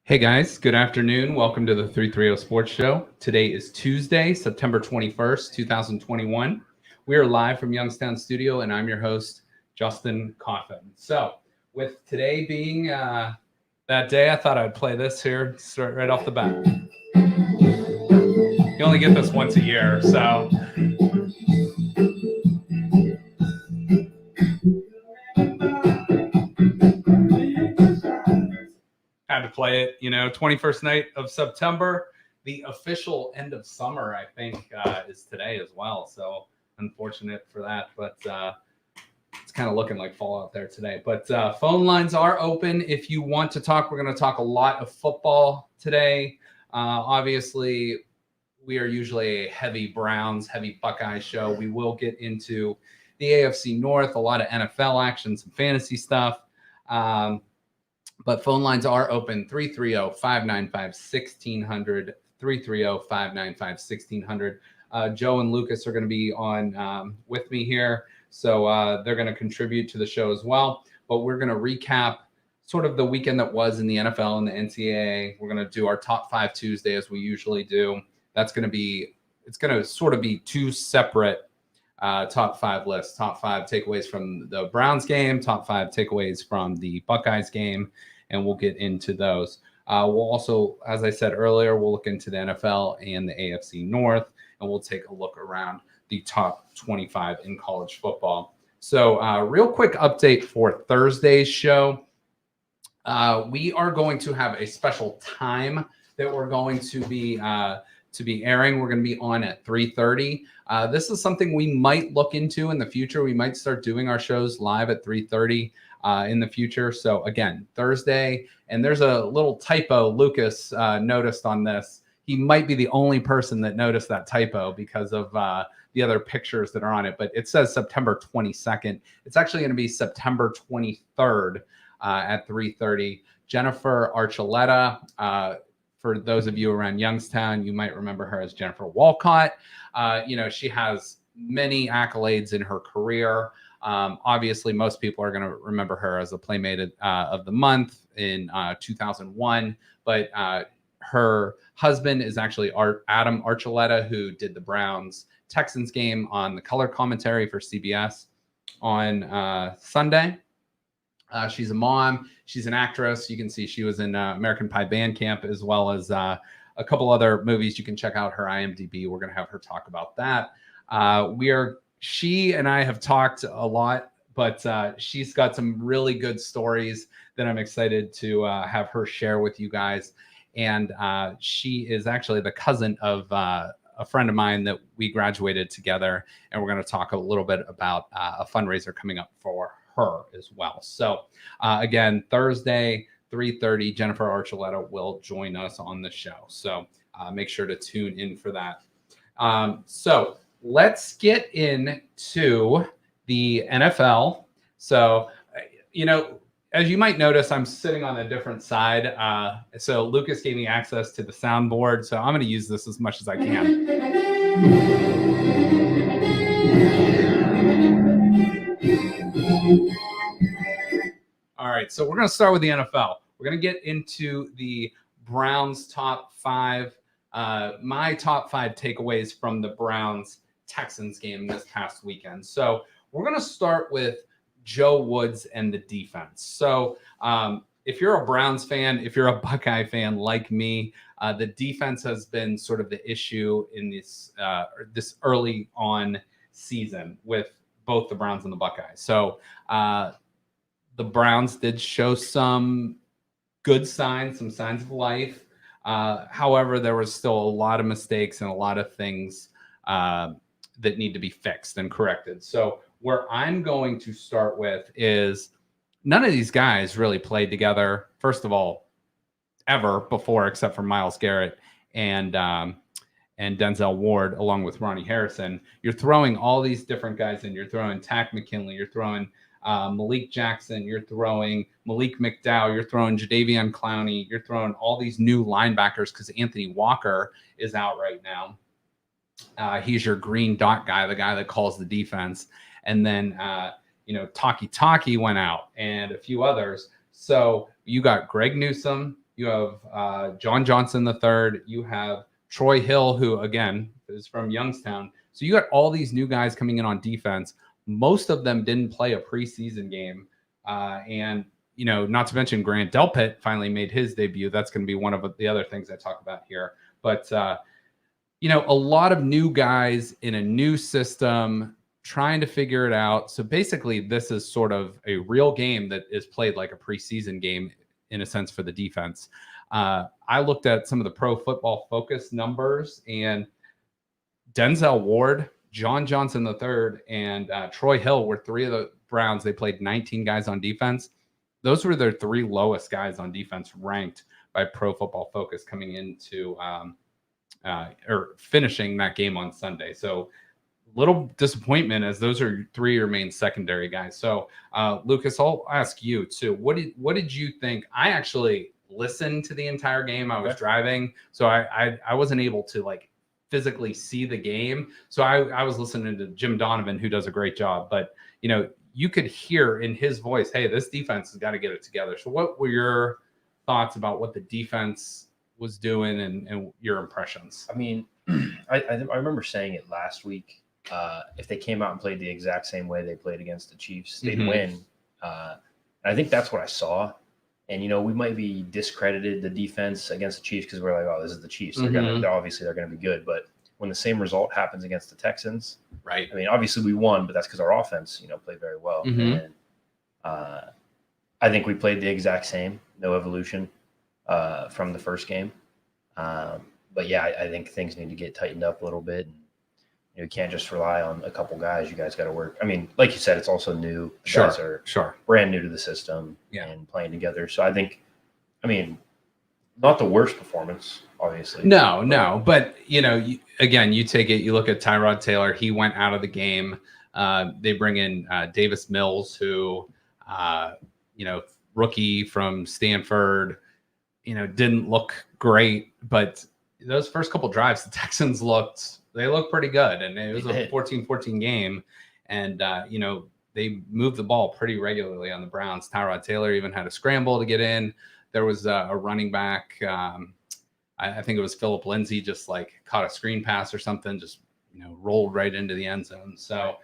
Hey guys, good afternoon. Welcome to the 330 Sports Show. Today is Tuesday, September 21st, 2021. We are live from Youngstown studio, and I'm your host, Justin Coffin. So, with today being that day, I thought I'd play this here, start right off the bat. You only get this once a year, so. Had to play it, 21st night of September. The official end of summer, I think, is today as well. So unfortunate for that, but it's kind of looking like fall out there today. But phone lines are open if you want to talk. We're going to talk a lot of football today. Obviously, we are usually a heavy Browns, heavy Buckeye show. We will get into the AFC North, a lot of NFL action, some fantasy stuff. But phone lines are open, 330-595-1600, 330-595-1600. Joe and Lucas are going to be on with me here, so they're going to contribute to the show as well. But we're going to recap sort of the weekend that was in the NFL and the NCAA. We're going to do our top 5 Tuesday as we usually do. It's going to sort of be two separate top 5 lists, top 5 takeaways from the Browns game, top 5 takeaways from the Buckeyes game, and we'll get into those. We'll also, as I said earlier, we'll look into the NFL and the AFC North, and we'll take a look around the top 25 in college football. So real quick update for Thursday's show. We are going to have a special time that we're going to be airing. We're going to be on at 3:30. This is something we might look into in the future. We might start doing our shows live at 3:30 in the future. So again, Thursday, and there's a little typo Lucas noticed on this. He might be the only person that noticed that typo because of the other pictures that are on it, but it says September 22nd. It's actually going to be September 23rd at 3:30. Jennifer Archuleta, for those of you around Youngstown, you might remember her as Jennifer Walcott. She has many accolades in her career. Obviously, most people are going to remember her as a Playmate of the Month in 2001. But her husband is actually Adam Archuleta, who did the Browns-Texans game on the color commentary for CBS on Sunday. She's a mom. She's an actress. You can see she was in American Pie Bandcamp, as well as a couple other movies. You can check out her IMDb. We're going to have her talk about that. She and I have talked a lot, but she's got some really good stories that I'm excited to have her share with you guys. And she is actually the cousin of a friend of mine that we graduated together. And we're going to talk a little bit about a fundraiser coming up for her as well. So again, Thursday, 3:30, Jennifer Archuleta will join us on the show. So make sure to tune in for that. So let's get into the NFL. So, as you might notice, I'm sitting on a different side. So Lucas gave me access to the soundboard. So I'm going to use this as much as I can. All right, so we're going to start with the NFL. We're going to get into the Browns top 5, my top 5 takeaways from the Browns-Texans game this past weekend. So we're going to start with Joe Woods and the defense. So if you're a Browns fan, if you're a Buckeye fan like me, the defense has been sort of the issue in this early on season with both the Browns and the Buckeyes. So the Browns did show some good signs, some signs of life. However, there was still a lot of mistakes and a lot of things that need to be fixed and corrected. So where I'm going to start with is none of these guys really played together, first of all, ever before, except for Myles Garrett and Denzel Ward, along with Ronnie Harrison. You're throwing all these different guys in. You're throwing Tack McKinley. You're throwing Malik Jackson. You're throwing Malik McDowell. You're throwing Jadeveon Clowney. You're throwing all these new linebackers because Anthony Walker is out right now. He's your green dot guy, the guy that calls the defense. And then, Taki went out and a few others. So you got Greg Newsome, You have John Johnson III. You have Troy Hill, who, again, is from Youngstown. So you got all these new guys coming in on defense. Most of them didn't play a preseason game. And, not to mention Grant Delpit finally made his debut. That's going to be one of the other things I talk about here. But, a lot of new guys in a new system trying to figure it out. So basically, this is sort of a real game that is played like a preseason game in a sense for the defense. I looked at some of the Pro Football Focus numbers, and Denzel Ward, John Johnson III, and Troy Hill were three of the Browns. They played 19 guys on defense. Those were their three lowest guys on defense ranked by Pro Football Focus coming into or finishing that game on Sunday. So little disappointment, as those are three of your main secondary guys. So Lucas, I'll ask you too. What did you think? I actually listened to the entire game. I was driving, so I wasn't able to physically see the game. So I was listening to Jim Donovan, who does a great job. But you could hear in his voice, hey, this defense has got to get it together. So what were your thoughts about what the defense was doing and your impressions? I mean, I remember saying it last week. If they came out and played the exact same way they played against the Chiefs, they'd win. And I think that's what I saw. And, we might be discredited the defense against the Chiefs because we're like, oh, this is the Chiefs. They're going to be good. But when the same result happens against the Texans, right? I mean, obviously we won, but that's because our offense, played very well. And I think we played the exact same, no evolution from the first game. But yeah, I think things need to get tightened up a little bit. And, you can't just rely on a couple guys. You guys got to work. I mean, like you said, it's also new. The guys are brand new to the system and playing together. So I think, not the worst performance, obviously. No. But, again, you take it, you look at Tyrod Taylor. He went out of the game. They bring in Davis Mills, who, rookie from Stanford, didn't look great. But those first couple drives, the Texans looked pretty good. And it was a 14-14 game. And, they moved the ball pretty regularly on the Browns. Tyrod Taylor even had a scramble to get in. There was a running back. I think it was Phillip Lindsay, just caught a screen pass or something, just, rolled right into the end zone. So,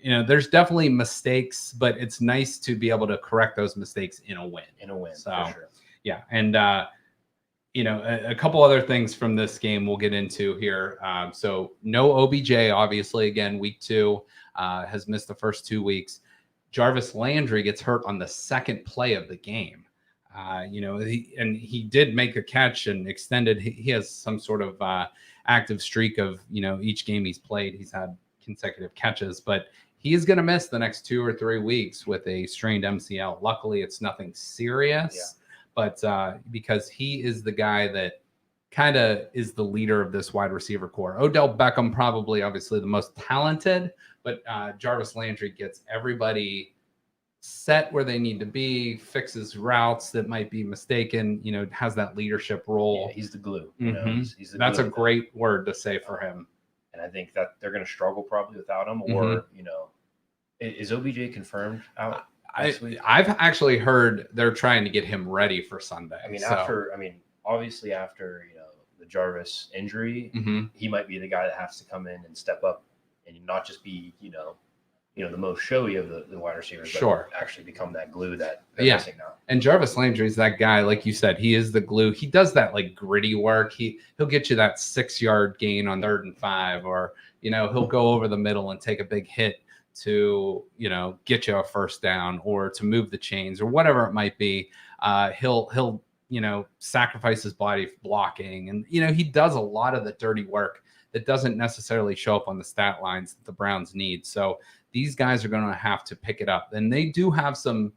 there's definitely mistakes, but it's nice to be able to correct those mistakes in a win. So, for sure. Yeah. And, a couple other things from this game we'll get into here. So no OBJ, obviously, again, week 2, has missed the first 2 weeks. Jarvis Landry gets hurt on the second play of the game. He did make a catch and extended. He has some sort of active streak of, each game he's played, he's had consecutive catches, but he is going to miss the next 2 or 3 weeks with a strained MCL. Luckily, it's nothing serious. Yeah. But because he is the guy that kind of is the leader of this wide receiver core. Odell Beckham, probably, obviously, the most talented, but Jarvis Landry gets everybody set where they need to be, fixes routes that might be mistaken, has that leadership role. Yeah, he's the glue. He's the That's glue a great word to say for him. And I think that they're going to struggle probably without him. Or, is OBJ confirmed out? I've actually heard they're trying to get him ready for Sunday. Obviously after the Jarvis injury, he might be the guy that has to come in and step up and not just be the most showy of the wide receivers, but actually become that glue that they're missing now. And Jarvis Landry is that guy, like you said, he is the glue. He does that gritty work. He'll get you that 6-yard gain on 3rd and 5, or he'll go over the middle and take a big hit to get you a first down, or to move the chains, or whatever it might be. He'll sacrifice his body blocking, and he does a lot of the dirty work that doesn't necessarily show up on the stat lines that the Browns need. So these guys are going to have to pick it up, and they do have some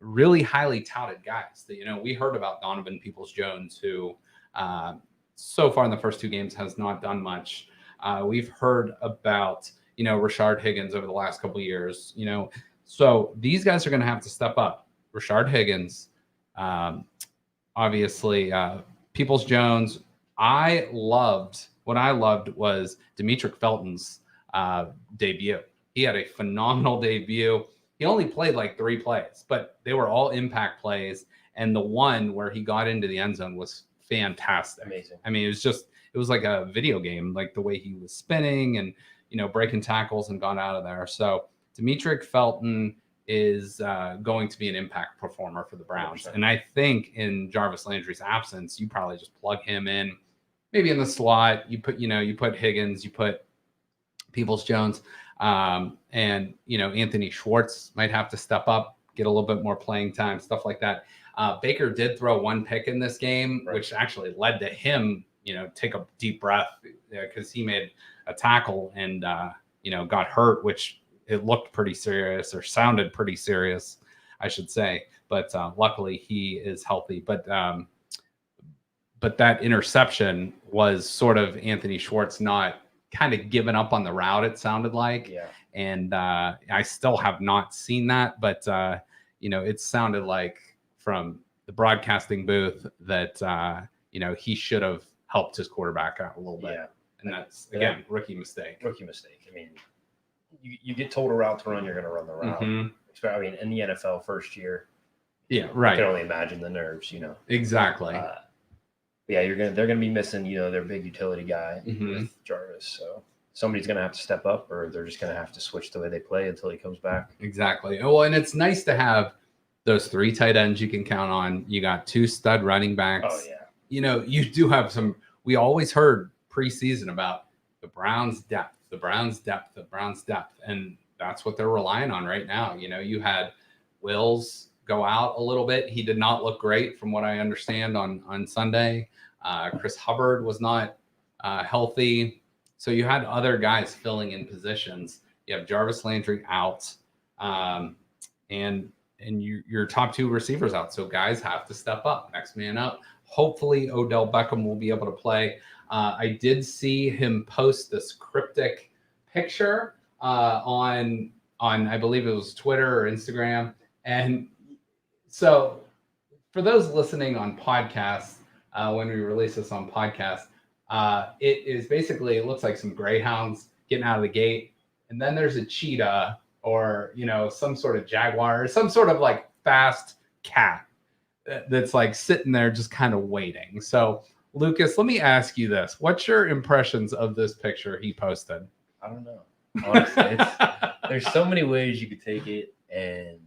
really highly touted guys that we heard about. Donovan Peoples-Jones, who so far in the first 2 games has not done much. We've heard about Rashard Higgins over the last couple of years, so these guys are going to have to step up. Rashard Higgins, obviously, Peoples-Jones. What I loved was Demetric Felton's debut. He had a phenomenal debut. He only played 3 plays, but they were all impact plays. And the one where he got into the end zone was fantastic. Amazing. I mean, it was like a video game, like the way he was spinning and, breaking tackles and got out of there. So Demetric Felton is going to be an impact performer for the Browns. 100%. And I think in Jarvis Landry's absence, you probably just plug him in, maybe in the slot. You put Higgins, you put Peoples-Jones, and Anthony Schwartz might have to step up, get a little bit more playing time, stuff like that. Baker did throw one pick in this game, right, which actually led to him, take a deep breath because he made a tackle and got hurt, which it looked pretty serious, or sounded pretty serious, I should say. But luckily he is healthy. But that interception was sort of Anthony Schwartz not kind of giving up on the route, it sounded like. Yeah. And I still have not seen that, but it sounded like from the broadcasting booth that he should have helped his quarterback out a little bit. Yeah. And that's, again, rookie mistake. I mean, you get told a route to run, you're going to run the route. Mm-hmm. I mean, in the NFL first year. Yeah, right. I can only imagine the nerves, Exactly. They're going to be missing, their big utility guy with Jarvis. So somebody's going to have to step up, or they're just going to have to switch the way they play until he comes back. Exactly. Well, and it's nice to have those 3 tight ends you can count on. You got 2 stud running backs. Oh, yeah. You do have some. We always heard preseason about the Browns' depth, and that's what they're relying on right now. You had Wills go out a little bit. He did not look great from what I understand on Sunday. Chris Hubbard was not healthy. So you had other guys filling in positions. You have Jarvis Landry out, and your top 2 receivers out. So guys have to step up, next man up. Hopefully Odell Beckham will be able to play. I did see him post this cryptic picture on I believe it was Twitter or Instagram. And so for those listening on podcasts, when we release this on podcast, it is basically, it looks like some greyhounds getting out of the gate. And then there's a cheetah or, some sort of jaguar or some sort of like fast cat that's like sitting there just kind of waiting. So Lucas, let me ask you this. What's your impressions of this picture he posted? I don't know. Honestly, there's so many ways you could take it, and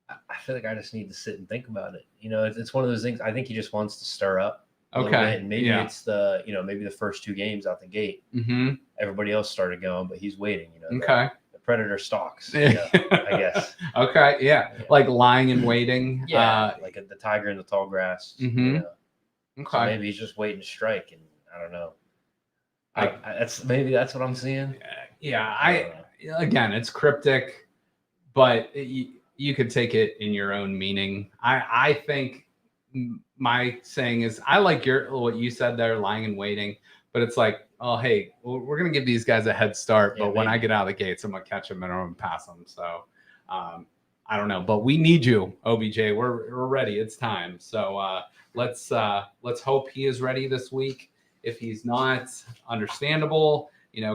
I feel like I just need to sit and think about it. It's one of those things. I think he just wants to stir up. Okay. And maybe it's maybe the first 2 games out the gate. Mm-hmm. Everybody else started going, but he's waiting. Okay. The predator stalks. I guess. Okay. Yeah. Like lying in waiting. Yeah. Like the tiger in the tall grass. Mm-hmm. Okay. So maybe he's just waiting to strike, and I don't know. That's what I'm seeing. Yeah. Again, it's cryptic, but you could take it in your own meaning. I think my saying is, I like what you said there, lying and waiting, but it's like, oh, hey, we're going to give these guys a head start, but when I get out of the gates, I'm going to catch them and I'm going to pass them. So I don't know, but we need you, OBJ. We're ready. It's time. So let's hope he is ready this week. If he's not, understandable.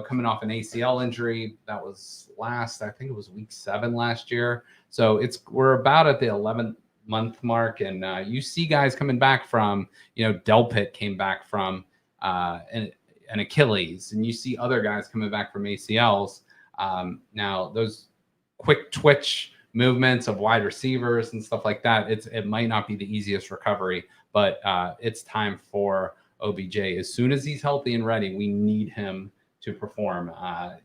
Coming off an ACL injury, that was I think it was week 7 last year. So we're about at the 11th month mark, and you see guys coming back from, Delpit came back from an Achilles, and you see other guys coming back from ACLs. Now those quick twitch movements of wide receivers and stuff like that, it might not be the easiest recovery, but it's time for OBJ. As soon as he's healthy and ready, we need him to perform,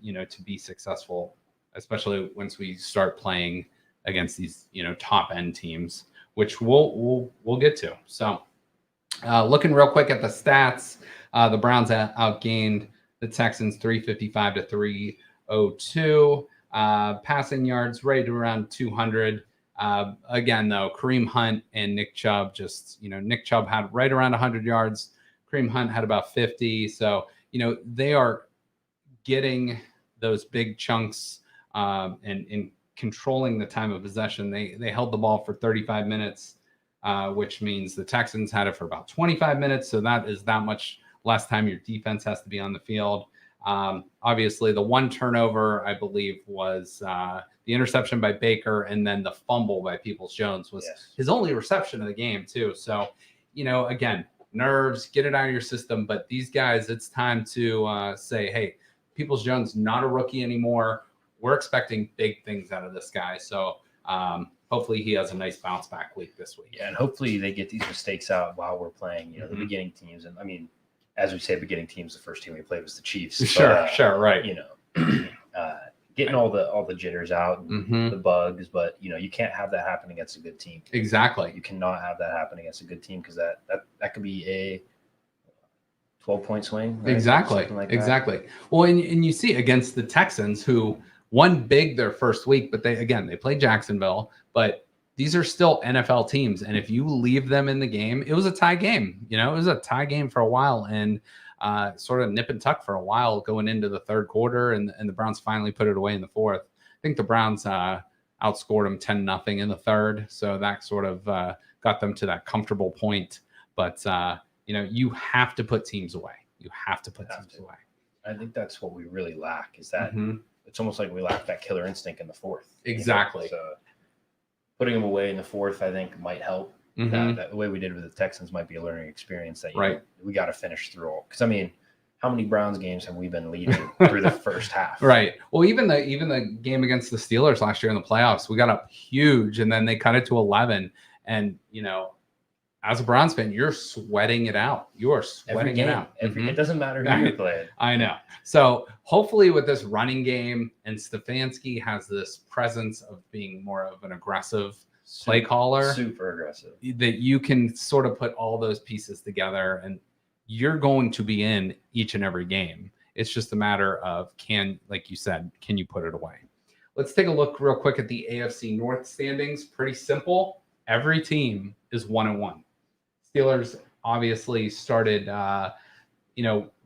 to be successful, especially once we start playing against these, top end teams, which we'll get to. So looking real quick at the stats, the Browns outgained the Texans 355 to 302. Passing yards right around 200. Again, though, Kareem Hunt and Nick Chubb Nick Chubb had right around 100 yards. Kareem Hunt had about 50. So, they are getting those big chunks and controlling the time of possession. They held the ball for 35 minutes, which means the Texans had it for about 25 minutes. So that is that much less time your defense has to be on the field. Obviously, the one turnover, I believe, was the interception by Baker and then the fumble by Peoples-Jones was his only reception of the game too. So, again, nerves, get it out of your system. But these guys, it's time to say, hey, Peoples-Jones not a rookie anymore. We're expecting big things out of this guy. So hopefully he has a nice bounce back week this week. Yeah, and hopefully they get these mistakes out while we're playing, the beginning teams. And I mean, as we say, beginning teams, the first team we played was the Chiefs. Sure, right. Getting all the jitters out and the bugs, but you can't have that happen against a good team. Exactly. You cannot have that happen against a good team because that could be a 12-point swing. Right? Exactly. That. Well, and you see against the Texans, who won big their first week, but they played Jacksonville, but these are still NFL teams. And if you leave them in the game, it was a tie game. It was a tie game for a while and sort of nip and tuck for a while going into the third quarter. And the Browns finally put it away in the fourth. I think the Browns outscored them 10-0 in the third. So that sort of got them to that comfortable point. But, you have to put teams away. You have to put teams away. I think that's what we really lack is that it's almost like we lack that killer instinct in the fourth. Exactly. So putting them away in the fourth, I think, might help. That the way we did with the Texans might be a learning experience that we got to finish through all. Because I mean, how many Browns games have we been leading through the first half? Right. Well, even the game against the Steelers last year in the playoffs, we got up huge, and then they cut it to 11. And as a Browns fan, you're sweating it out. You are sweating it out. It doesn't matter who you're playing. I know. So hopefully with this running game, and Stefanski has this presence of being more of an aggressive play caller. Super aggressive. That you can sort of put all those pieces together, and you're going to be in each and every game. It's just a matter of like you said, can you put it away? Let's take a look real quick at the AFC North standings. Pretty simple. Every team is 1-1. Steelers obviously started,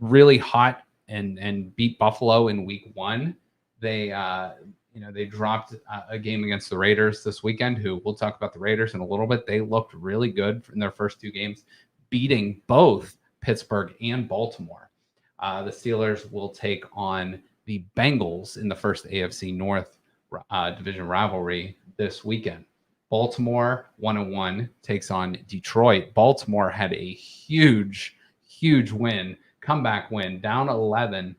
really hot and beat Buffalo in week 1. They dropped a game against the Raiders this weekend, who we'll talk about the Raiders in a little bit. They looked really good in their first 2 games, beating both Pittsburgh and Baltimore. The Steelers will take on the Bengals in the first AFC North division rivalry this weekend. Baltimore 1-1 takes on Detroit. Baltimore had a huge win, comeback win, down 11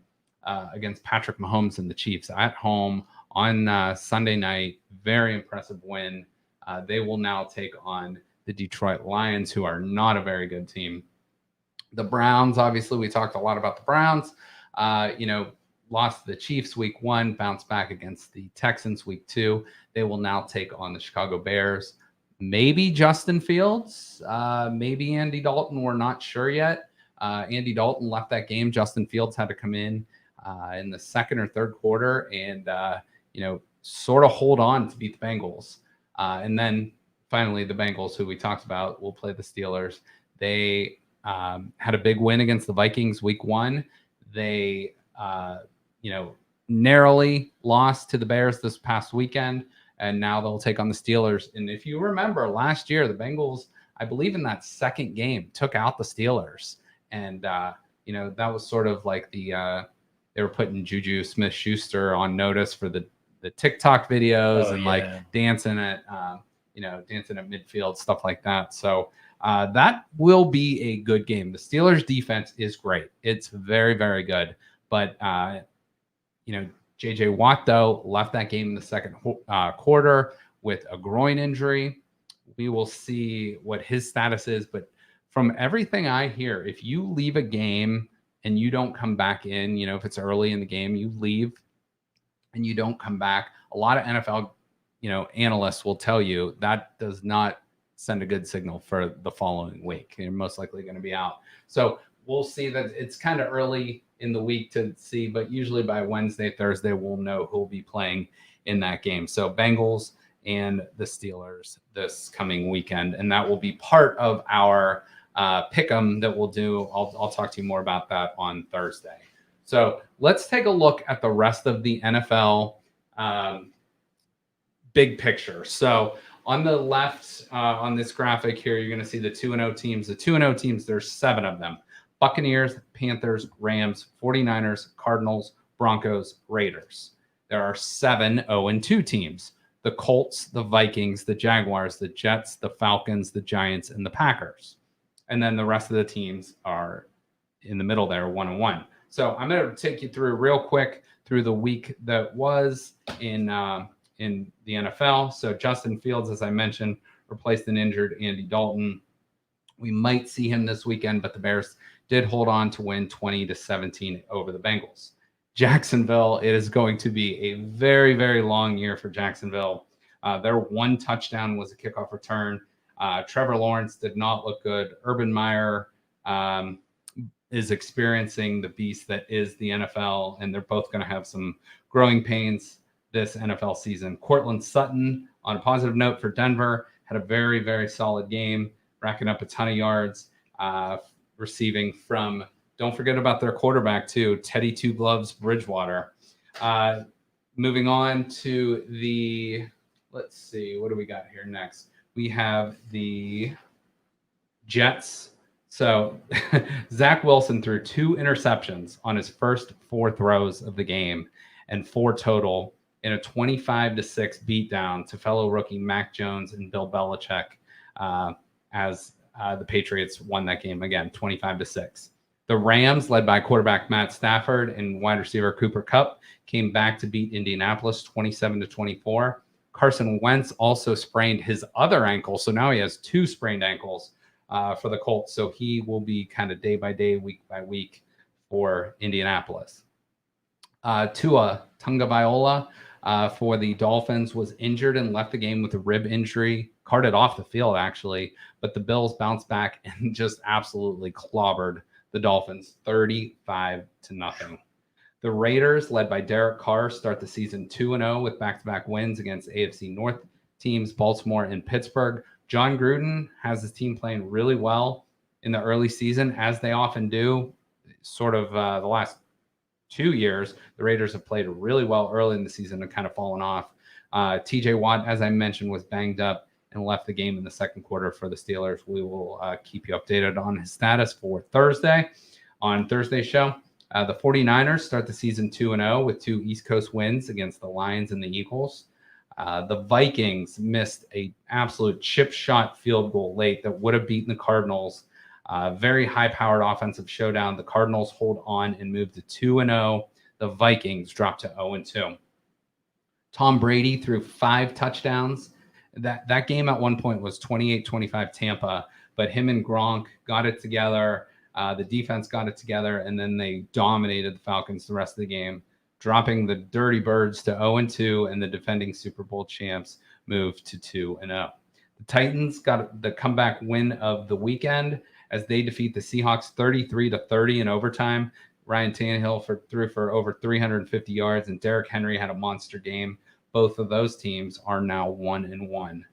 against Patrick Mahomes and the Chiefs at home on Sunday night. Very impressive win. They will now take on the Detroit Lions, who are not a very good team. The Browns, obviously, we talked a lot about the Browns. Lost to the Chiefs week 1, bounced back against the Texans week 2. They will now take on the Chicago Bears. Maybe Justin Fields, maybe Andy Dalton. We're not sure yet. Andy Dalton left that game. Justin Fields had to come in the second or third quarter and, sort of hold on to beat the Bengals. And then finally the Bengals, who we talked about, will play the Steelers. They had a big win against the Vikings week 1. They, narrowly lost to the Bears this past weekend, and now they'll take on the Steelers. And if you remember last year, the Bengals, I believe in that second game, took out the Steelers. And, that was sort of like they were putting Juju Smith-Schuster on notice for the TikTok videos dancing at midfield, stuff like that. So that will be a good game. The Steelers defense is great. It's very, very good. But, J.J. Watt, though, left that game in the second quarter with a groin injury. We will see what his status is. But from everything I hear, if you leave a game and you don't come back in, if it's early in the game, you leave and you don't come back, a lot of NFL, analysts will tell you that does not send a good signal for the following week. You're most likely going to be out. So we'll see. That it's kind of early in the week to see, but usually by Wednesday, Thursday, we'll know who will be playing in that game. So Bengals and the Steelers this coming weekend, and that will be part of our pick'em that we'll do. I'll talk to you more about that on Thursday. So let's take a look at the rest of the NFL big picture. So on the left, on this graphic here, you're going to see the 2-0 teams. The 2-0 teams, there's 7 of them. Buccaneers, Panthers, Rams, 49ers, Cardinals, Broncos, Raiders. there are 7 0-2 teams. The Colts, the Vikings, the Jaguars, the Jets, the Falcons, the Giants, and the Packers. And then the rest of the teams are in the middle there, 1-1. So I'm going to take you through real quick through the week that was in the NFL. So Justin Fields, as I mentioned, replaced an injured Andy Dalton. We might see him this weekend, but the Bears did hold on to win 20-17 over the Bengals. Jacksonville, it is going to be a very, very long year for Jacksonville. Their one touchdown was a kickoff return. Trevor Lawrence did not look good. Urban Meyer is experiencing the beast that is the NFL, and they're both going to have some growing pains this NFL season. Cortland Sutton, on a positive note for Denver, had a very, very solid game, racking up a ton of yards, receiving from, don't forget about their quarterback too, Teddy Two Gloves Bridgewater. Moving on to the, let's see, what do we got here next? We have the Jets. So Zach Wilson threw 2 interceptions on his first 4 throws of the game, and 4 total in a 25-6 beatdown to fellow rookie Mac Jones and Bill Belichick, as the Patriots won that game again, 25-6. The Rams, led by quarterback Matt Stafford and wide receiver Cooper Kupp, came back to beat Indianapolis 27-24. Carson Wentz also sprained his other ankle, so now he has 2 sprained ankles for the Colts. So he will be kind of day by day, week by week for Indianapolis. Tua Tagovailoa for the Dolphins was injured and left the game with a rib injury, carted off the field actually, but the Bills bounced back and just absolutely clobbered the Dolphins 35-0. The Raiders, led by Derek Carr, start the season 2-0 with back-to-back wins against AFC North teams Baltimore and Pittsburgh. John Gruden has his team playing really well in the early season, as they often do. Sort of the last 2 years, the Raiders have played really well early in the season and kind of fallen off. TJ Watt, as I mentioned, was banged up and left the game in the second quarter for the Steelers. We will keep you updated on his status for Thursday. On Thursday's show, the 49ers start the season 2-0 with 2 East Coast wins against the Lions and the Eagles. The Vikings missed an absolute chip shot field goal late that would have beaten the Cardinals. Very high-powered offensive showdown. The Cardinals hold on and move to 2-0. The Vikings drop to 0-2. Tom Brady threw 5 touchdowns. That game at one point was 28-25 Tampa, but him and Gronk got it together. The defense got it together, and then they dominated the Falcons the rest of the game, dropping the Dirty Birds to 0-2, and the defending Super Bowl champs moved to 2-0. The Titans got the comeback win of the weekend as they defeat the Seahawks 33-30 in overtime. Ryan Tannehill threw for over 350 yards, and Derrick Henry had a monster game. Both of those teams are now 1-1.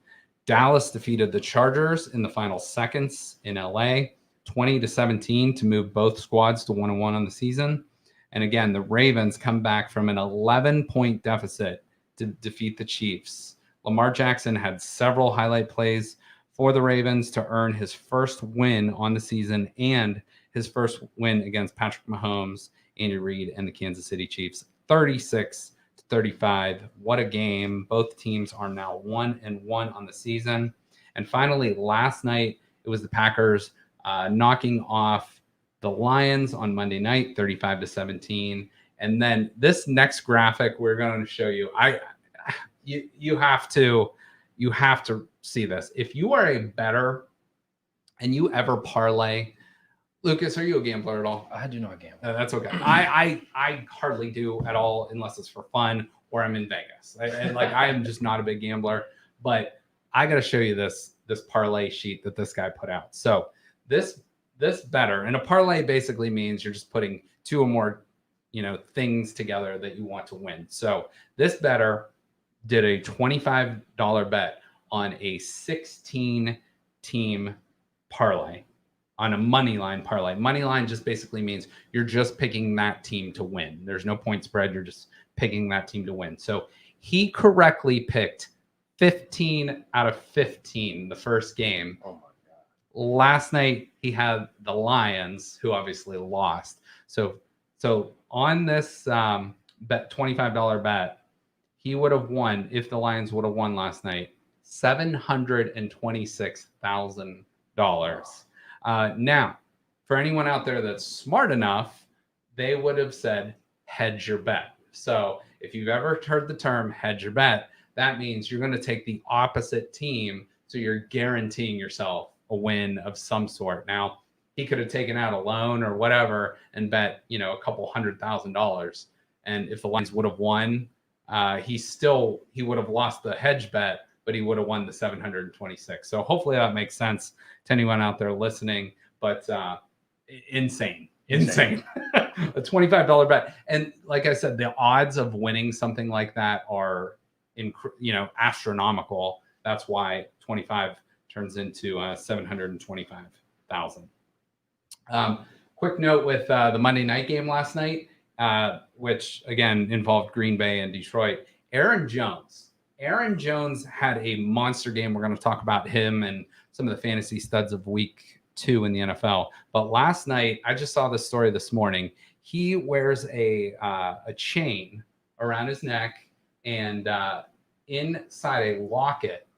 Dallas defeated the Chargers in the final seconds in LA, 20-17 to move both squads to 1-1 on the season. And again, the Ravens come back from an 11-point deficit to defeat the Chiefs. Lamar Jackson had several highlight plays for the Ravens to earn his first win on the season and his first win against Patrick Mahomes, Andy Reid, and the Kansas City Chiefs, 36-35. What a game. Both teams are now 1-1 on the season. And finally, last night, it was the Packers knocking off the Lions on Monday night, 35-17. And then this next graphic we're going to show you, you have to see this. If you are a bettor and you ever parlay, Lucas, are you a gambler at all? I do not gamble. That's okay. I hardly do at all unless it's for fun or I'm in Vegas. I am just not a big gambler. But I got to show you this parlay sheet that this guy put out. So this bettor, and a parlay basically means you're just putting 2 or more things together that you want to win. So this bettor did a $25 bet on a 16-team parlay, on a money line parlay. Money line just basically means you're just picking that team to win. There's no point spread. You're just picking that team to win. So he correctly picked 15 out of 15 the first game. Oh my God. Last night he had the Lions, who obviously lost. So on this bet $25 bet, he would have won, if the Lions would have won last night, $726,000. Now, for anyone out there that's smart enough, they would have said, hedge your bet. So if you've ever heard the term hedge your bet, that means you're going to take the opposite team. So you're guaranteeing yourself a win of some sort. Now, he could have taken out a loan or whatever and bet, a couple $100,000. And if the Lions would have won, he would have lost the hedge bet, but he would have won the 726. So hopefully that makes sense to anyone out there listening. But insane. A $25 bet. And like I said, the odds of winning something like that are astronomical. That's why 25 turns into 725,000. Quick note with the Monday night game last night, which again involved Green Bay and Detroit. Aaron Jones had a monster game. We're going to talk about him and some of the fantasy studs of week 2 in the NFL. But last night, I just saw this story this morning. He wears a chain around his neck, and inside a locket,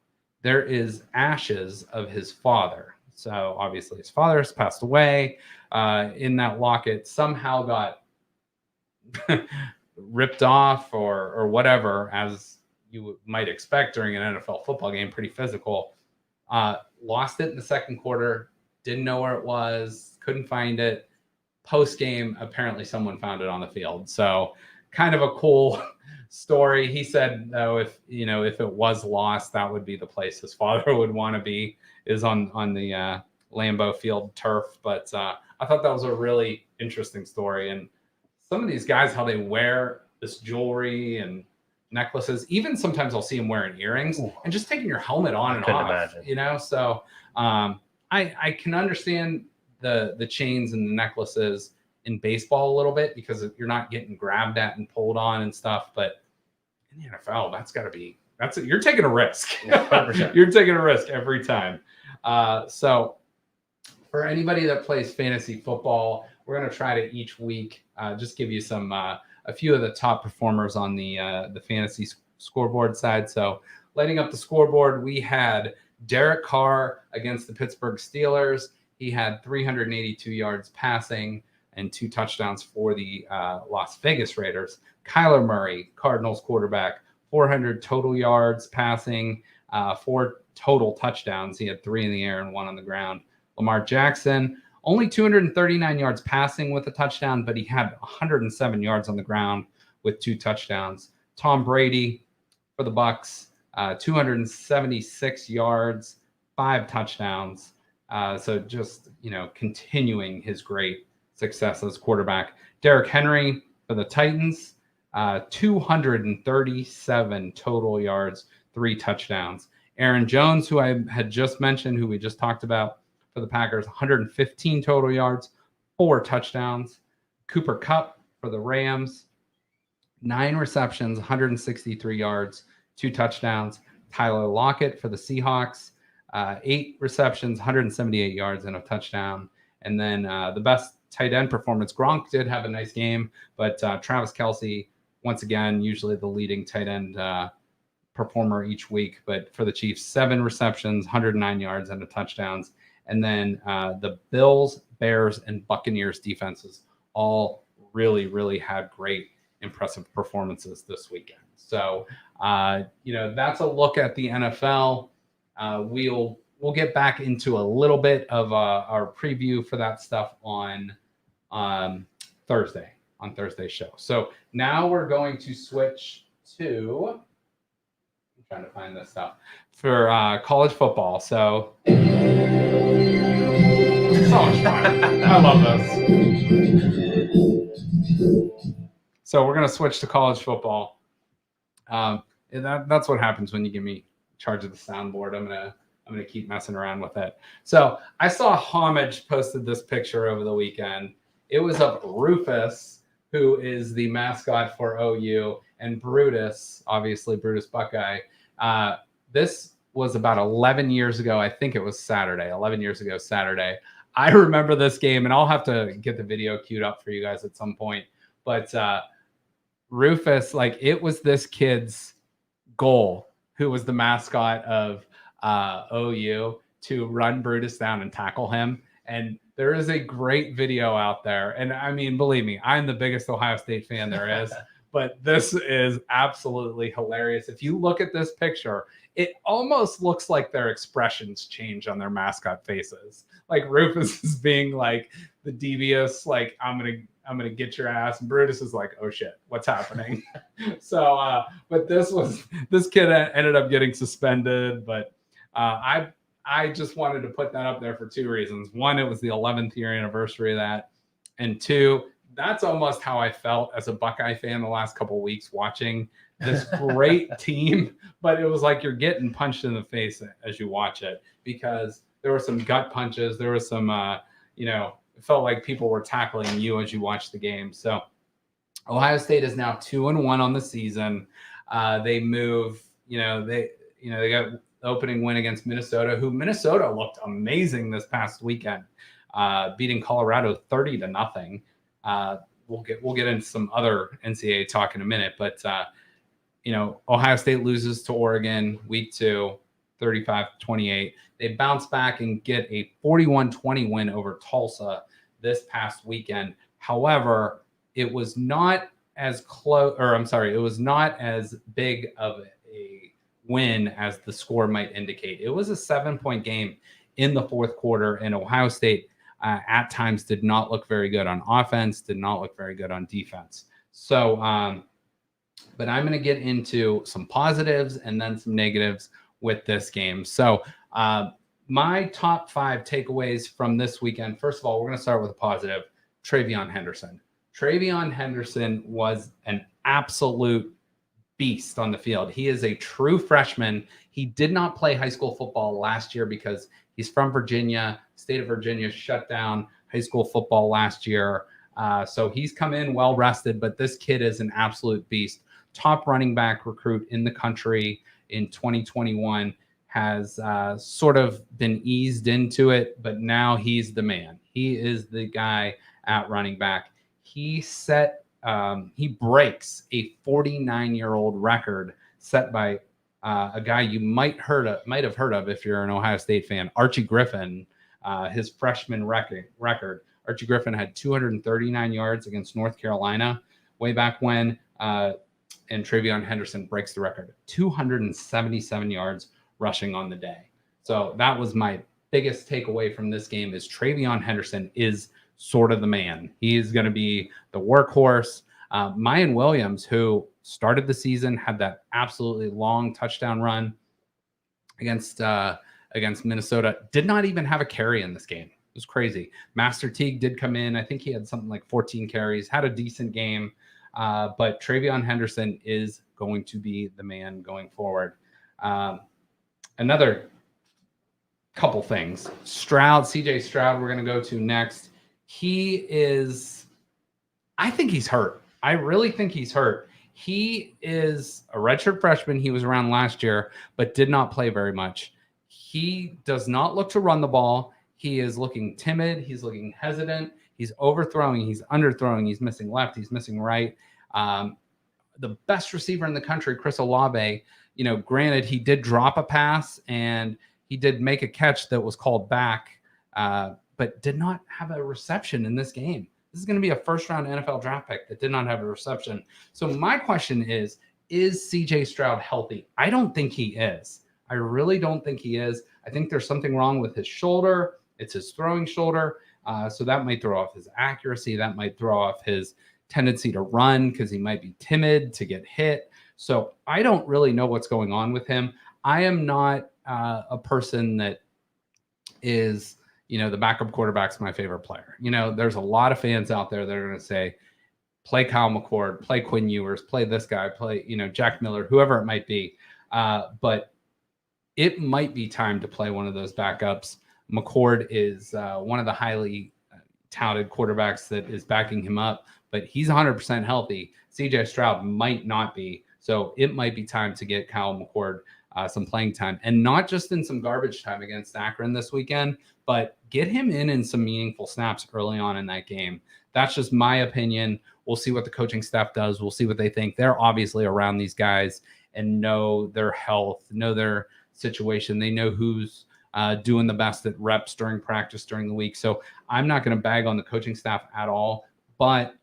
there is ashes of his father. So obviously his father has passed away. In that locket somehow got ripped off or whatever, as you might expect during an NFL football game, pretty physical. Lost it in the second quarter, didn't know where it was, couldn't find it. Post game, apparently someone found it on the field. So kind of a cool story. He said, though, if it was lost, that would be the place his father would want to be, is on the Lambeau Field turf. But I thought that was a really interesting story. And some of these guys, how they wear this jewelry and necklaces, even sometimes I'll see them wearing earrings. Ooh. And just taking your helmet on and off, imagine. So I can understand the chains and the necklaces in baseball a little bit, because you're not getting grabbed at and pulled on and stuff. But in the NFL, you're taking a risk. 100%. You're taking a risk every time. So for anybody that plays fantasy football, we're going to try to each week just give you a few of the top performers on the fantasy scoreboard side. So lighting up the scoreboard, we had Derek Carr against the Pittsburgh Steelers. He had 382 yards passing and 2 touchdowns for the Las Vegas Raiders. Kyler Murray, Cardinals quarterback, 400 total yards passing, 4 total touchdowns. He had 3 in the air and 1 on the ground. Lamar Jackson, only 239 yards passing with a touchdown, but he had 107 yards on the ground with 2 touchdowns. Tom Brady for the Bucs, 276 yards, 5 touchdowns. So just, continuing his great success as quarterback. Derrick Henry for the Titans, 237 total yards, 3 touchdowns. Aaron Jones, who I had just mentioned, who we just talked about for the Packers, 115 total yards, 4 touchdowns. Cooper Kupp for the Rams, 9 receptions, 163 yards, 2 touchdowns. Tyler Lockett for the Seahawks, 8 receptions, 178 yards, and a touchdown. And then the best tight end performance, Gronk did have a nice game, but Travis Kelce, once again, usually the leading tight end performer each week. But for the Chiefs, 7 receptions, 109 yards, and a touchdowns. And then the Bills, Bears, and Buccaneers defenses all really, really had great, impressive performances this weekend. So, that's a look at the NFL. We'll get back into a little bit of our preview for that stuff on Thursday's show. So now we're going to switch to, I'm trying to find this stuff for college football. So much fun. I love this. So we're going to switch to college football. That's what happens when you give me charge of the soundboard. I'm gonna keep messing around with it. So I saw Homage posted this picture over the weekend. It was of Rufus, who is the mascot for OU, and Brutus, obviously Brutus Buckeye. This was about 11 years ago. I think it was Saturday. 11 years ago Saturday. I remember this game, and I'll have to get the video queued up for you guys at some point. But Rufus, it was this kid's Goal, who was the mascot of OU, to run Brutus down and tackle him. And there is a great video out there. And I mean, believe me, I'm the biggest Ohio State fan there is, but this is absolutely hilarious. If you look at this picture, it almost looks like their expressions change on their mascot faces. Like Rufus is being like the devious, like, I'm gonna get your ass. And Brutus is like, oh shit, what's happening? So, but this kid ended up getting suspended. But I just wanted to put that up there for two reasons. One, it was the 11th year anniversary of that, and two, that's almost how I felt as a Buckeye fan the last couple of weeks watching this great team. But it was like you're getting punched in the face as you watch it, because there were some gut punches. There was some, it felt like people were tackling you as you watched the game. So Ohio State is now 2-1 on the season. They move, they got the opening win against Minnesota, who Minnesota looked amazing this past weekend, beating Colorado 30-0. We'll get into some other NCAA talk in a minute, but Ohio State loses to Oregon week 2, 35-28. They bounce back and get a 41-20 win over Tulsa this past weekend. However, it was not as it was not as big of a win as the score might indicate. It was a 7-point game in the fourth quarter, and Ohio State at times did not look very good on offense, did not look very good on defense. So, but I'm going to get into some positives and then some negatives with this game. So, my top 5 takeaways from this weekend. First of all, we're going to start with a positive. TreVeyon Henderson. TreVeyon Henderson was an absolute beast on the field. He is a true freshman. He did not play high school football last year because he's from Virginia. State of Virginia shut down high school football last year. So he's come in well rested, but this kid is an absolute beast. Top running back recruit in the country in 2021, has sort of been eased into it, but now he's the man. He is the guy at running back. He breaks a 49-year-old record set by a guy you might have heard of if you're an Ohio State fan, Archie Griffin. His freshman record. Archie Griffin had 239 yards against North Carolina way back when, and TreVeyon Henderson breaks the record, 277 yards rushing on the day. So that was my biggest takeaway from this game, is TreVeyon Henderson is sort of the man. He's going to be the workhorse. Mayan Williams, who started the season, had that absolutely long touchdown run against Minnesota, did not even have a carry in this game. It was crazy. Master Teague did come in. I think he had something like 14 carries, had a decent game. But TreVeyon Henderson is going to be the man going forward. Another couple things. Cj Stroud, we're going to go to next. I think he's hurt. I really think he's hurt. He is a redshirt freshman. He was around last year, but did not play very much. He does not look to run the ball. He is looking timid. He's looking hesitant. He's overthrowing. He's underthrowing. He's missing left. He's missing right. The best receiver in the country, Chris Olave, granted, he did drop a pass and he did make a catch that was called back, but did not have a reception in this game. This is going to be a first-round NFL draft pick that did not have a reception. So my question is Cj Stroud healthy? I don't think he is. I really don't think he is. I think there's something wrong with his shoulder. It's his throwing shoulder. So that might throw off his accuracy. That might throw off his tendency to run because he might be timid to get hit. So I don't really know what's going on with him. I am not a person that is, the backup quarterback's my favorite player. There's a lot of fans out there that are going to say, play Kyle McCord, play Quinn Ewers, play this guy, play, Jack Miller, whoever it might be. But it might be time to play one of those backups. McCord is one of the highly touted quarterbacks that is backing him up, but he's 100% healthy. Cj Stroud might not be. So it might be time to get Kyle McCord some playing time, and not just in some garbage time against Akron this weekend, but get him in some meaningful snaps early on in that game. That's just my opinion. We'll see what the coaching staff does. We'll see what they think. They're obviously around these guys, and know their health, know their situation. They know who's doing the best at reps during practice during the week. So I'm not going to bag on the coaching staff at all. But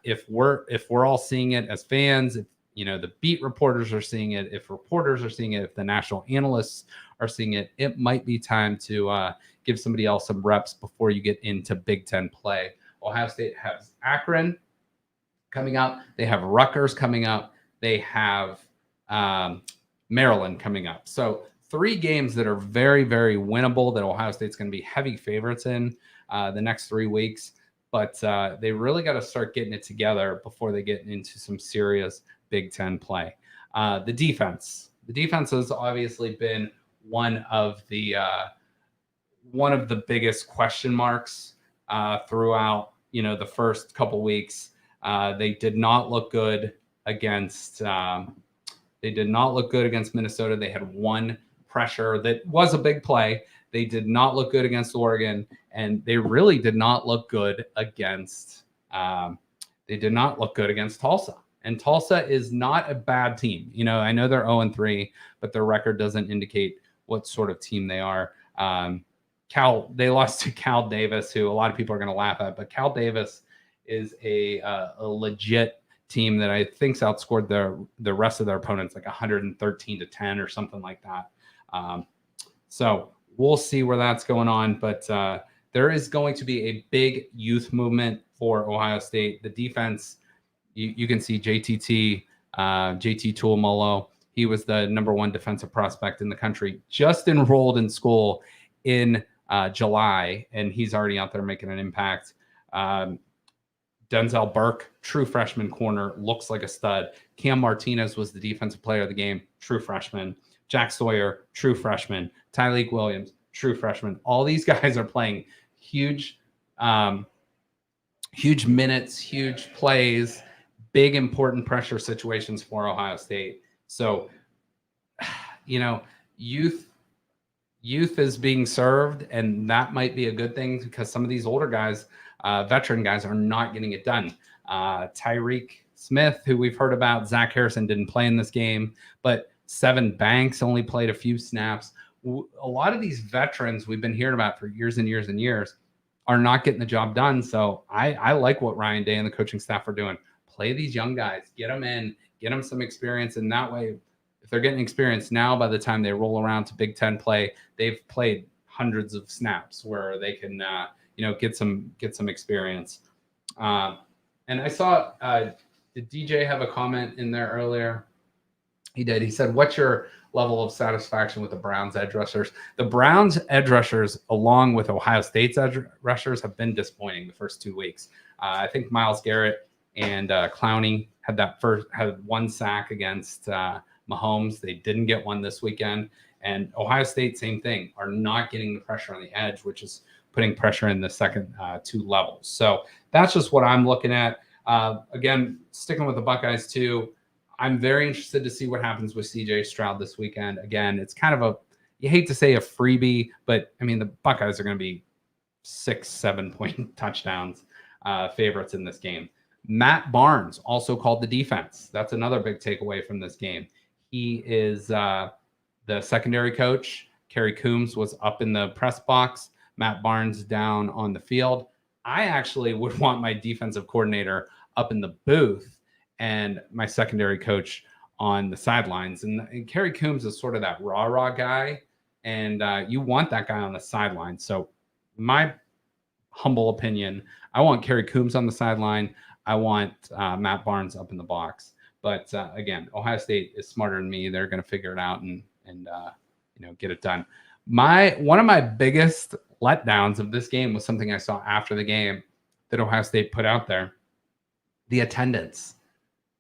if we're all seeing it as fans, if the beat reporters are seeing it, if reporters are seeing it, if the national analysts are seeing it, it might be time to give somebody else some reps before you get into Big Ten play. Ohio State has Akron coming up. They have Rutgers coming up. They have Maryland coming up. So 3 games that are very, very winnable that Ohio State's going to be heavy favorites in the next 3 weeks. But they really got to start getting it together before they get into some serious Big Ten play. The defense has obviously been one of the biggest question marks throughout the first couple weeks. They did not look good against Minnesota. They had 1 pressure that was a big play. They did not look good against Oregon, and they really did not look good against Tulsa. And Tulsa is not a bad team. I know they're 0-3, but their record doesn't indicate what sort of team they are. They lost to Cal Davis, who a lot of people are going to laugh at, but Cal Davis is a legit team that I think's outscored the rest of their opponents like 113-10 or something like that. So we'll see where that's going on, but there is going to be a big youth movement for Ohio State. The defense, you can see JT Tuamolo. He was the #1 defensive prospect in the country, just enrolled in school in July, and he's already out there making an impact. Denzel Burke, true freshman corner, looks like a stud. Cam Martinez was the defensive player of the game, true freshman. Jack Sawyer, true freshman. Tyleik Williams, true freshman. All these guys are playing huge minutes, huge plays, big important pressure situations for Ohio State. So, youth is being served, and that might be a good thing because some of these older guys, veteran guys, are not getting it done. Tyreek Smith, who we've heard about, Zach Harrison didn't play in this game, but Sevyn Banks only played a few snaps. A lot of these veterans we've been hearing about for years and years and years are not getting the job done. So I like what Ryan Day and the coaching staff are doing. Play these young guys, get them in, get them some experience, and that way, if they're getting experience now, by the time they roll around to Big Ten play, they've played hundreds of snaps where they can get some experience. And I saw did DJ have a comment in there earlier? He did. He said, "What's your level of satisfaction with the Browns edge rushers?" The Browns edge rushers, along with Ohio State's edge rushers, have been disappointing the first 2 weeks. I think Myles Garrett and Clowney had 1 sack against Mahomes. They didn't get one this weekend. And Ohio State, same thing, are not getting the pressure on the edge, which is putting pressure in the second 2 levels. So that's just what I'm looking at. Again, sticking with the Buckeyes too, I'm very interested to see what happens with Cj Stroud this weekend. Again, it's kind of you hate to say a freebie, but I mean, the Buckeyes are going to be 6-7 point touchdowns favorites in this game. Matt Barnes, also called the defense. That's another big takeaway from this game. He is the secondary coach. Kerry Coombs was up in the press box. Matt Barnes down on the field. I actually would want my defensive coordinator up in the booth and my secondary coach on the sidelines. And Kerry Coombs is sort of that rah-rah guy, and you want that guy on the sideline. So my humble opinion, I want Kerry Coombs on the sideline. I want Matt Barnes up in the box. But again, Ohio State is smarter than me. They're going to figure it out and get it done. One of my biggest letdowns of this game was something I saw after the game that Ohio State put out there. The attendance.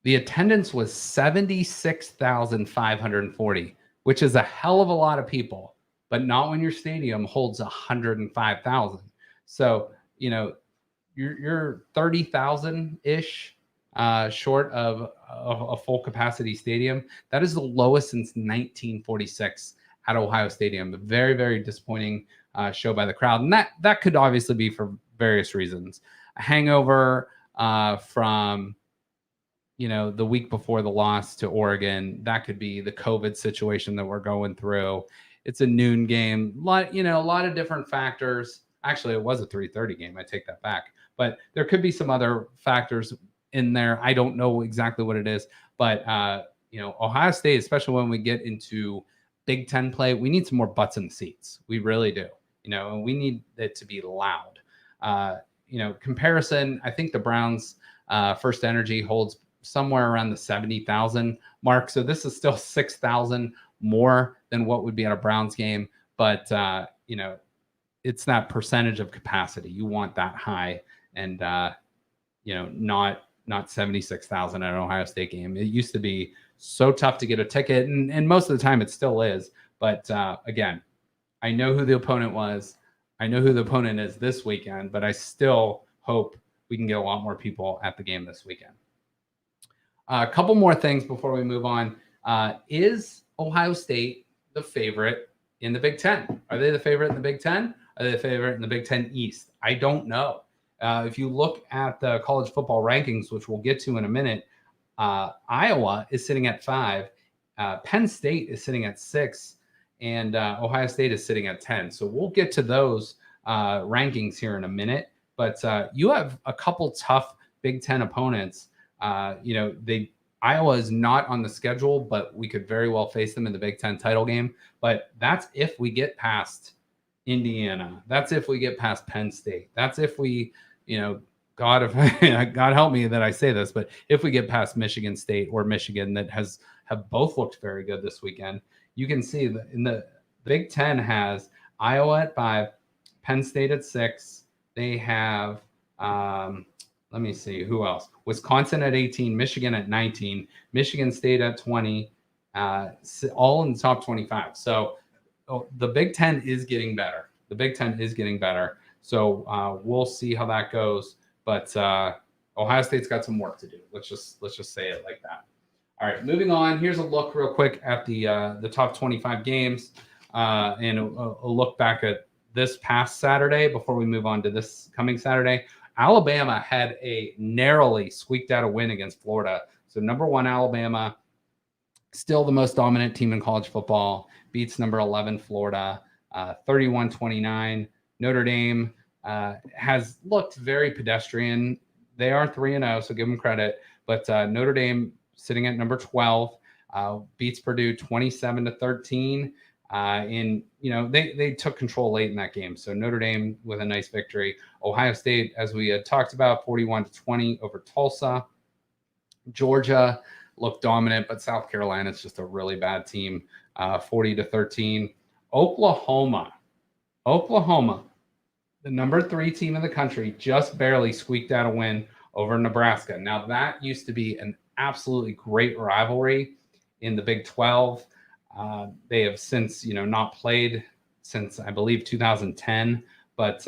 The attendance was 76,540, which is a hell of a lot of people, but not when your stadium holds 105,000. So, you're 30,000-ish short of a full capacity stadium. That is the lowest since 1946 at Ohio Stadium. A very, very disappointing show by the crowd. And that could obviously be for various reasons. A hangover from the week before the loss to Oregon, that could be the COVID situation that we're going through. It's a noon game, a lot of different factors. Actually, it was a 3:30 game. I take that back. But there could be some other factors in there. I don't know exactly what it is. But, Ohio State, especially when we get into Big Ten play, we need some more butts in the seats. We really do. And we need it to be loud. Comparison, I think the Browns First Energy holds somewhere around the 70,000 mark. So this is still 6,000 more than what would be at a Browns game. But, it's that percentage of capacity. You want that high and, not 76,000 at an Ohio State game. It used to be so tough to get a ticket. And most of the time it still is. But again, I know who the opponent was. I know who the opponent is this weekend, but I still hope we can get a lot more people at the game this weekend. A couple more things before we move on. Is Ohio State the favorite in the Big Ten? Are they the favorite in the Big Ten? Are they the favorite in the Big Ten East? I don't know. If you look at the college football rankings, which we'll get to in a minute, Iowa is sitting at 5. Penn State is sitting at 6. And Ohio State is sitting at 10. So we'll get to those rankings here in a minute. But you have a couple tough Big Ten opponents. Iowa is not on the schedule, but we could very well face them in the Big Ten title game. But that's if we get past Indiana. That's if we get past Penn State. That's if we, God help me that I say this, but if we get past Michigan State or Michigan that have both looked very good this weekend, you can see that in the Big Ten has Iowa at 5, Penn State at 6. They have, let me see, who else? Wisconsin at 18, Michigan at 19, Michigan State at 20, all in the top 25. So the Big Ten is getting better. The Big Ten is getting better. So we'll see how that goes. But Ohio State's got some work to do. Let's just say it like that. All right, moving on. Here's a look real quick at the top 25 games and a look back at this past Saturday before we move on to this coming Saturday. Alabama had a narrowly squeaked out a win against Florida. So number 1, Alabama, still the most dominant team in college football, beats number 11, Florida, 31-29. Notre Dame has looked very pedestrian. They are 3-0, so give them credit. But Notre Dame, sitting at number 12, beats Purdue 27-13. They took control late in that game. So Notre Dame with a nice victory. Ohio State, as we had talked about, 41-20 over Tulsa. Georgia looked dominant, but South Carolina is just a really bad team, 40-13. Oklahoma, the number 3 team in the country, just barely squeaked out a win over Nebraska. Now that used to be an absolutely great rivalry in the Big 12. They have since, not played since I believe 2010, but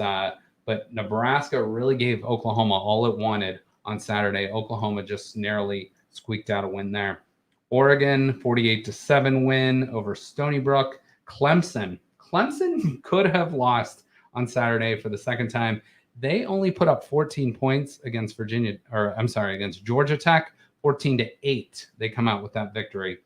Nebraska really gave Oklahoma all it wanted on Saturday. Oklahoma just narrowly squeaked out a win there. Oregon, 48-7 win over Stony Brook. Clemson could have lost on Saturday for the second time. They only put up 14 points against against Georgia Tech. 14-8. They come out with that victory.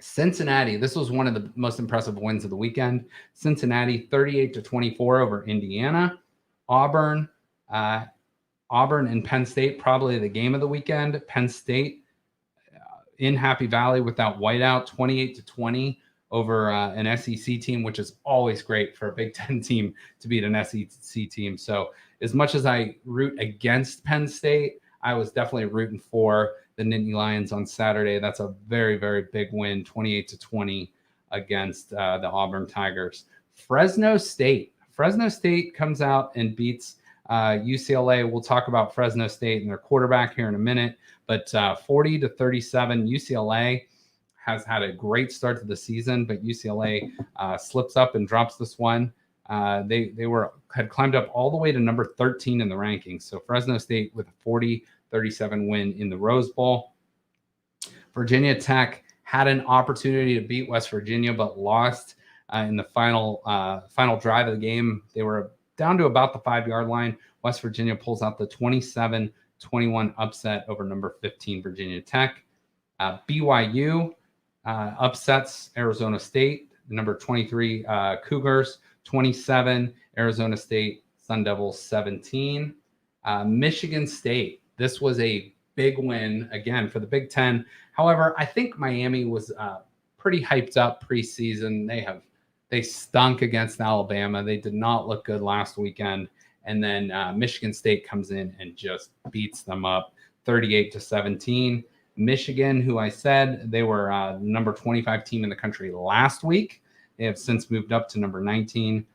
Cincinnati, this was one of the most impressive wins of the weekend. Cincinnati, 38-24 over Indiana. Auburn and Penn State, probably the game of the weekend. Penn State in Happy Valley with that whiteout, 28-20 over an SEC team, which is always great for a Big Ten team to beat an SEC team. So as much as I root against Penn State, I was definitely rooting for the Nittany Lions on Saturday. That's a very, very big win, 28-20 against the Auburn Tigers. Fresno State comes out and beats UCLA. We'll talk about Fresno State and their quarterback here in a minute, but 40-37, UCLA has had a great start to the season, but UCLA slips up and drops this one. They had climbed up all the way to number 13 in the rankings. So Fresno State with a 40-37 win in the Rose Bowl. Virginia Tech had an opportunity to beat West Virginia, but lost in the final drive of the game. They were down to about the 5-yard line. West Virginia pulls out the 27-20 21 upset over number 15 Virginia Tech. BYU upsets Arizona State, number 23 Cougars, 27 Arizona State Sun Devils 17. Michigan State, this was a big win again for the Big Ten. However, I think Miami was pretty hyped up preseason. They stunk against Alabama. They did not look good last weekend. And then Michigan State comes in and just beats them up 38-17. Michigan, who I said they were number 25 team in the country last week. They have since moved up to number 19.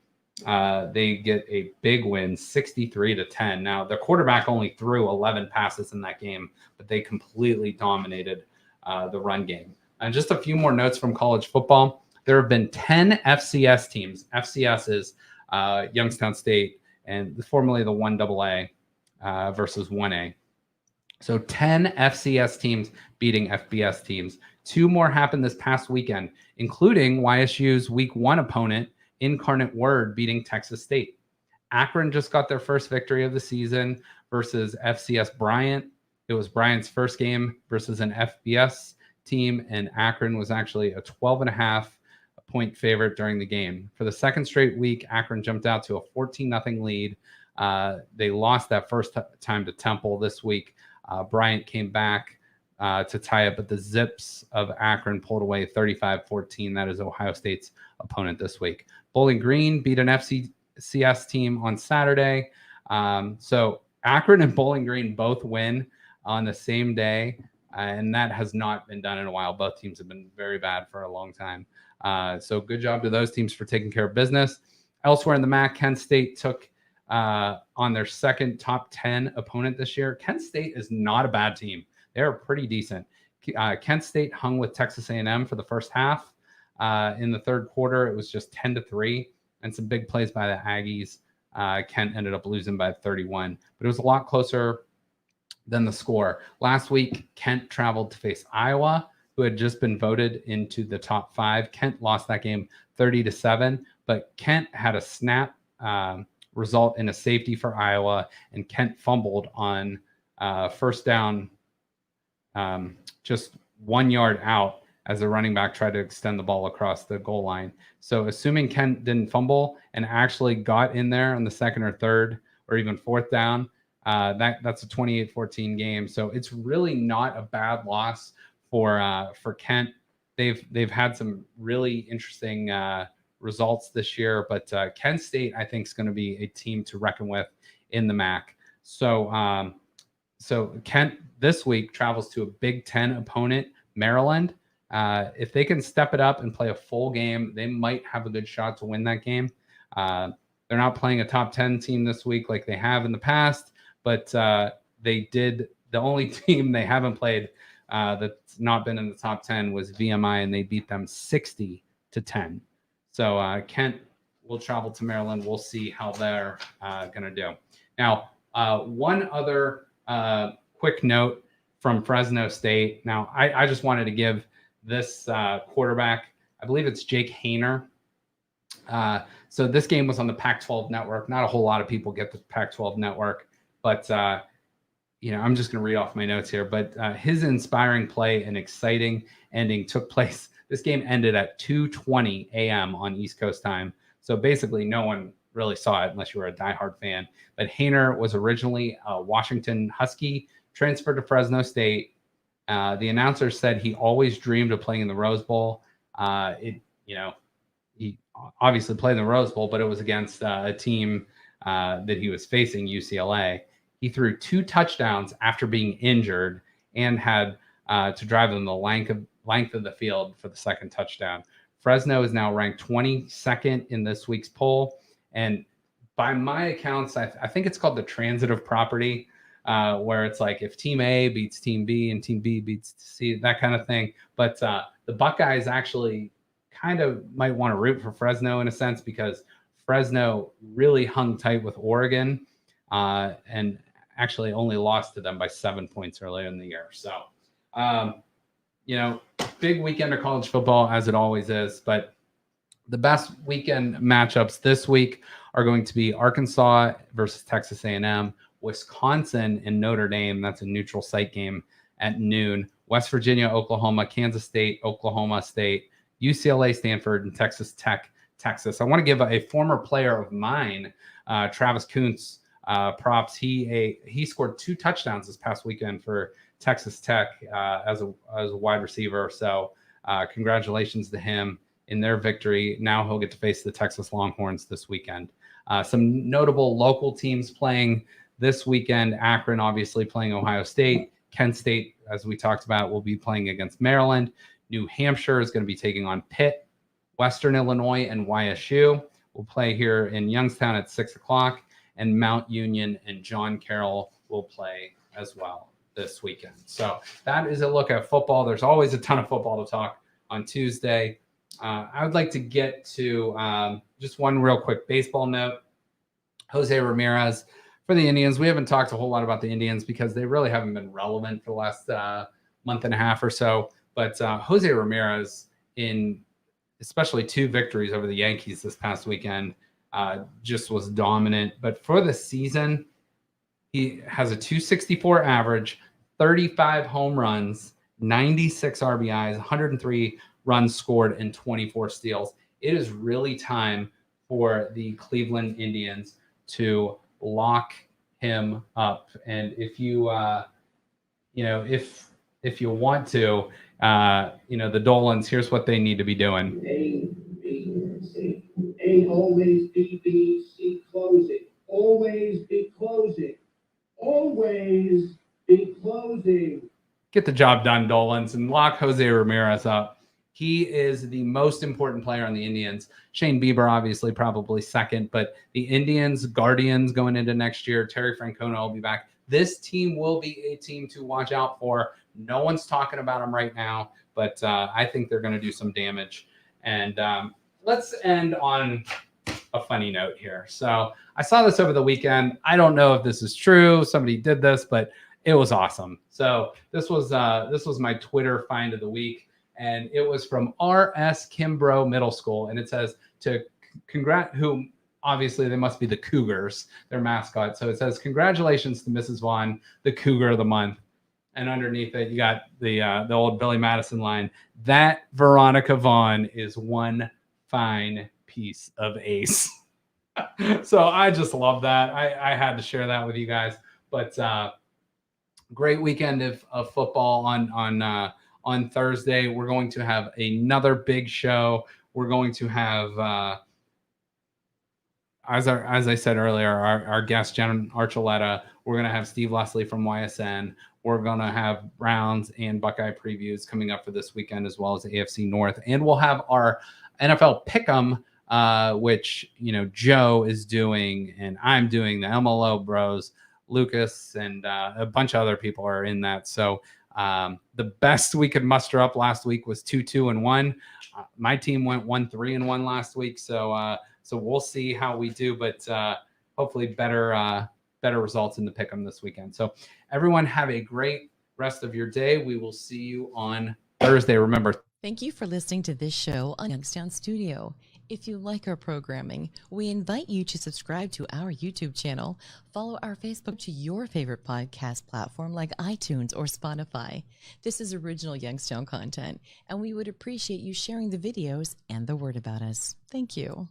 They get a big win, 63-10. Now, their quarterback only threw 11 passes in that game, but they completely dominated the run game. And just a few more notes from college football. There have been 10 FCS teams. FCS is Youngstown State and formerly the 1AA versus 1A. So 10 FCS teams beating FBS teams. 2 more happened this past weekend, including YSU's week 1 opponent, Incarnate Word, beating Texas State. Akron just got their first victory of the season versus FCS Bryant. It was Bryant's first game versus an FBS team, and Akron was actually a 12.5 point favorite during the game. For the second straight week, Akron jumped out to a 14-0 lead. They lost that first time to Temple this week. Bryant came back to tie it, but the Zips of Akron pulled away 35-14. That is Ohio State's opponent this week. Bowling Green beat an FCS team on Saturday. So Akron and Bowling Green both win on the same day, and that has not been done in a while. Both teams have been very bad for a long time. So good job to those teams for taking care of business. Elsewhere in the MAC, Kent State took on their second top 10 opponent this year. Kent State is not a bad team. They're pretty decent. Kent State hung with Texas A&M for the first half. In the third quarter, it was just 10-3 and some big plays by the Aggies. Kent ended up losing by 31, but it was a lot closer than the score. Last week, Kent traveled to face Iowa, who had just been voted into the top 5. Kent lost that game 30-7, but Kent had a snap result in a safety for Iowa, and Kent fumbled on first down just 1 yard out as the running back tried to extend the ball across the goal line. So assuming Kent didn't fumble and actually got in there on the second or third or even fourth down, that's a 28-14 game. So it's really not a bad loss for Kent. They've had some really interesting results this year, but Kent State, I think, is going to be a team to reckon with in the MAC. So Kent this week travels to a Big Ten opponent, Maryland. If they can step it up and play a full game, they might have a good shot to win that game. They're not playing a top 10 team this week like they have in the past, but they did. The only team they haven't played that's not been in the top 10 was VMI, and they beat them 60-10. So Kent will travel to Maryland. We'll see how they're going to do. Now, one other quick note from Fresno State. Now, I just wanted to give this quarterback, I believe it's Jake Haener. So this game was on the Pac-12 network. Not a whole lot of people get the Pac-12 network, but I'm just going to read off my notes here. But his inspiring play and exciting ending took place. This game ended at 2:20 a.m. on East Coast time. So basically, no one really saw it unless you were a diehard fan. But Haener was originally a Washington Husky, transferred to Fresno State. The announcer said he always dreamed of playing in the Rose Bowl. He obviously played in the Rose Bowl, but it was against a team that he was facing, UCLA. He threw 2 touchdowns after being injured and had to drive them the length of the field for the second touchdown. Fresno is now ranked 22nd in this week's poll. And by my accounts, I think it's called the transitive property, where it's like if team A beats team B and team B beats C, that kind of thing. But the Buckeyes actually kind of might want to root for Fresno in a sense, because Fresno really hung tight with Oregon and actually only lost to them by 7 points earlier in the year. So, big weekend of college football, as it always is. But the best weekend matchups this week are going to be Arkansas versus Texas A&M, Wisconsin and Notre Dame. That's a neutral site game at noon. West Virginia, Oklahoma, Kansas State, Oklahoma State, UCLA, Stanford, and Texas Tech, Texas. I want to give a former player of mine, Travis Kuntz, props. He scored 2 touchdowns this past weekend for Texas Tech as a wide receiver. So congratulations to him in their victory. Now he'll get to face the Texas Longhorns this weekend. Some notable local teams playing this weekend. Akron obviously playing Ohio State. Kent State, as we talked about, will be playing against Maryland. New Hampshire is going to be taking on Pitt. Western Illinois and YSU will play here in Youngstown at 6 o'clock. And Mount Union and John Carroll will play as well this weekend. So that is a look at football. There's always a ton of football to talk on Tuesday. I would like to get to just one real quick baseball note. Jose Ramirez for the Indians. We haven't talked a whole lot about the Indians because they really haven't been relevant for the last month and a half or so. But Jose Ramirez, in especially 2 victories over the Yankees this past weekend, just was dominant. But for the season, he has a 264 average, 35 home runs, 96 RBIs, 103 runs scored, and 24 steals. It is really time for the Cleveland Indians to lock him up. And if you, if you want to, the Dolans, here's what they need to be doing. A, B, C. A, always be B, C, closing. Always be closing. Always be closing. Get the job done, Dolans, and lock Jose Ramirez up. He is the most important player on the Indians. Shane Bieber, obviously, probably second, but the Indians, Guardians going into next year, Terry Francona will be back. This team will be a team to watch out for. No one's talking about them right now, but I think they're going to do some damage. And let's end on a funny note here. So I saw this over the weekend. I don't know if this is true. Somebody did this, but it was awesome. So this was my Twitter find of the week. And it was from R.S. Kimbrough Middle School. And it says who obviously they must be the Cougars, their mascot. So it says, congratulations to Mrs. Vaughn, the Cougar of the month. And underneath it, you got the old Billy Madison line. That Veronica Vaughn is one fine piece of ace. So I just love that. I had to share that with you guys. But great weekend of football on Thursday. We're going to have another big show. We're going to have, as I said earlier, our guest, Jen Archuleta. We're going to have Steve Leslie from YSN. We're going to have Browns and Buckeye previews coming up for this weekend, as well as the AFC North. And we'll have our NFL Pick'em, which, Joe is doing, and I'm doing, the MLO bros, Lucas, and a bunch of other people are in that. So the best we could muster up last week was 2-2-1. My team went 1-3-1 last week. So we'll see how we do, but hopefully better results in the Pick'em this weekend. So everyone have a great rest of your day. We will see you on Thursday. Remember. Thank you for listening to this show on Youngstown Studio. If you like our programming, we invite you to subscribe to our YouTube channel, follow our Facebook to your favorite podcast platform like iTunes or Spotify. This is original Youngstown content, and we would appreciate you sharing the videos and the word about us. Thank you.